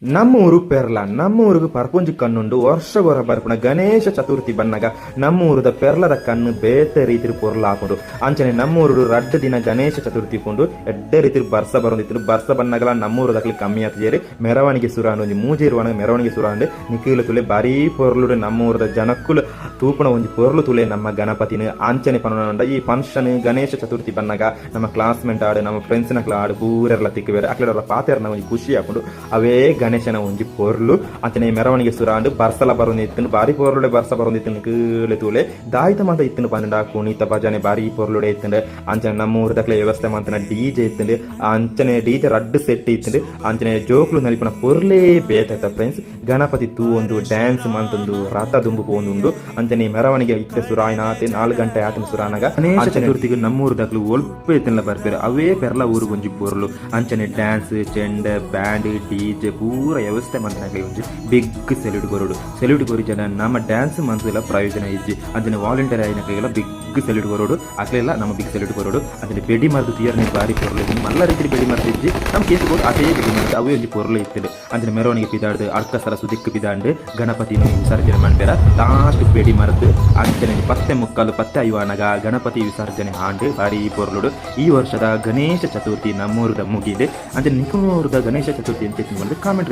ನಮ್ಮೂರು ಪೆರ್ಲ ನಮ್ಮೂರಿಗೆ ಪರ್ಪುಂಜಿ ಕಣ್ಣುಂಡು ವರ್ಷಗೊರ ಬರ್ಪುನ ಗಣೇಶ ಚತುರ್ಥಿ ಬನ್ನಗ ನಮ್ಮೂರದ ಪೆರ್ಲದ ಕಣ್ಣು ಬೇತೆ ರೀತಿ ಪೊರ್ಲ ಹಾಕೊಂಡು ಅಂಚನೆ ನಮ್ಮೂರು ರಡ್ಡ ದಿನ ಗಣೇಶ ಚತುರ್ಥಿ ಕೊಂಡು ಎಡ್ಡೆ ರೀತಿ ಬರ್ಸ ಬರೋದಿತ್ತು ಬರ್ಸ ಬನ್ನಗಲ ನಮ್ಮೂರದಕ್ಲಿ ಕಮ್ಮಿ ಆತೇರಿ ಮೆರವಣಿಗೆ ಸುರಾಂಡು ಒಂಜಿ ಮೂಜೆ ಇರುವಣ ಮೆರವಣಿಗೆ ಸುರಾಂಡೆ ನಿಖಿಲು ತುಲೆ ಬಾರಿ ಪೊರ್ಲುಡು ನಮ್ಮೂರದ ಜನಕ್ಕುಲು ತೂಪುನ ಒಂಜಿ ಪೊರ್ಲು ತುಲೆ ನಮ್ಮ ಗಣಪತಿನ ಅಂಚನೆ ಪನೊಂಡ ಈ ಫಂಕ್ಷನ್ ಗಣೇಶ ಚತುರ್ಥಿ ಬನ್ನಗ ನಮ್ಮ ಕ್ಲಾಸ್ಮೇಟ್ ಆಡು ನಮ್ಮ ಫ್ರೆಂಡ್ಸ್ನ ಆಡು ಪೂರೆಲ್ಲ ತಿಕ್ಕಬೇರೆ ಅಕ್ಲೆಲ್ಲ ಪಾತೆರ್ನ ಒಂಜಿ ಖುಷಿ ಹಾಕೊಂಡು ಅವೇ ಗಣೇಶನ ಒಂಜಿ ಪೊರ್ಲು ಅಂಚನೆ ಮೆರವಣಿಗೆ ಸುರಾಂಡು ಬರ್ಸಲ ಬರೋದಿತ್ತು ಬಾರಿ ಪೊರ್ಲುಡೆ ಬರ್ಸ ಬರೋದಿತ್ತು ಕೀಳೆ ತೂಲೆ ದಾಯಿತ ಮಾತ ಇತ್ತು ಪಂಡ ಕುಣಿತ ಭಜನೆ ಬಾರಿ ಪೊರ್ಲುಡೆ ಇತ್ತು ಅಂಚನೆ ನಮ್ಮ ಊರದಕ್ಲೆ ವ್ಯವಸ್ಥೆ ಮಾಡ್ತಾನೆ ಡಿಜೆ ಇತ್ತು ಅಂಚನೆ ಡಿಜೆ ರಡ್ಡು ಸೆಟ್ ಇತ್ತು ಅಂಚನೆ ಜೋಕ್ಲು ನಲಿಪನ ಪೊರ್ಲೇ ಬೇತಾಯ್ತ ಫ್ರೆಂಡ್ಸ್ ಗಣಪತಿ ತೂ ಒಂದು ಡ್ಯಾನ್ಸ್ ಮಂತೊಂದು ರಥ ದುಂಬು ಪೋಂದುಂಡು ಅಂಚನೆ ಮೆರವಣಿಗೆ ಇತ್ತೆ ಸುರಾಯಿನ ಆತೆ 4 ಗಂಟೆ ಆತನ ಸುರಾನಾಗ ಗಣೇಶ ಚತುರ್ಥಿಗೆ ನಮ್ಮೂರದಕ್ಲು ಒಲ್ಪೆ ಇತ್ತಲ್ಲ ಬರ್ಬೇರೆ ಅವೇ ಪೆರ್ಲ ಊರಿಗೆ ಒಂಜಿ ಪೊರ್ಲು ಅಂಚನೆ ಡ್ಯಾನ್ಸ್ ಚೆಂಡ ಬ್ಯಾಂಡ್ ಡಿಜೆ ಪೂರ ವ್ಯವಸ್ಥೆ ಮಂತನಾಗಲಿ ಒಂಜಿ ಬಿಗ್ ಸೆಲ್ಯೂಟ್ ಕೊರಿ ಜನ ನಮ್ಮ ಡ್ಯಾನ್ಸ್ ಮಂತಲ್ಲ ಪ್ರಯೋಜನ ಇಜ್ಜಿ ಅಂಚನೆ ವಾಲಂಟಿಯರ್ ಆಯ್ನಕ್ಕೆಲ್ಲ ಬಿಗ್ ಸೆಲ್ಯೂಟ್ ಕೊರೋಡು ಅಕ್ಲೆಲ್ಲ ನಮ್ಮ ಬಿಗ್ ಸೆಲ್ಯೂಟ್ ಕೊರೋಡು ಅಂಚನೆ ಬೆಡಿ ಮರದು ತೀಯರ್ನೆ ಬಾರಿ ಪೊರ್ಲು ಮಲ್ಲ ರೀತಿ ಬೆಡಿ ಮರದು ಇಜ್ಜಿ ನಮ್ಮ ಕೇಸ್ ಕೊಡು ಅದೇ ಬೆಡಿ ಮರದು ಅವೇ ಒಂಜಿ ಪೊರ್ಲು ಇತ್ತದೆ ಅಂಚನೆ ಮೆರವಣಿಗೆ ಪಿದಾಡ್ದು ಅರ್ಕ ಸರ ಸುದಿಕ್ ಪಿದಾಂಡು ಗಣಪತಿನ ವಿಸರ್ಜನೆ ಮಾಡ್ಬೇರ ಲಾಸ್ಟ್ ಬೆಡಿ ಮರದು ಅಂಚನೆ 10:45 ಗಣಪತಿ ವಿಸರ್ಜನೆ ಆಂಡು ಬಾರಿ ಪೊರ್ಲುಡು ಈ ವರ್ಷದ ಗಣೇಶ ಚತುರ್ಥಿ ನಮ್ಮೂರದ ಮುಗಿದೆ ಅಂದ್ರೆ ನಿಮ್ಮೂರದ ಗಣೇಶ ಚತುರ್ಥಿ ಅಂತ ಮಾಡಿದ್ರೆ ಕಾಮೆಂಟ್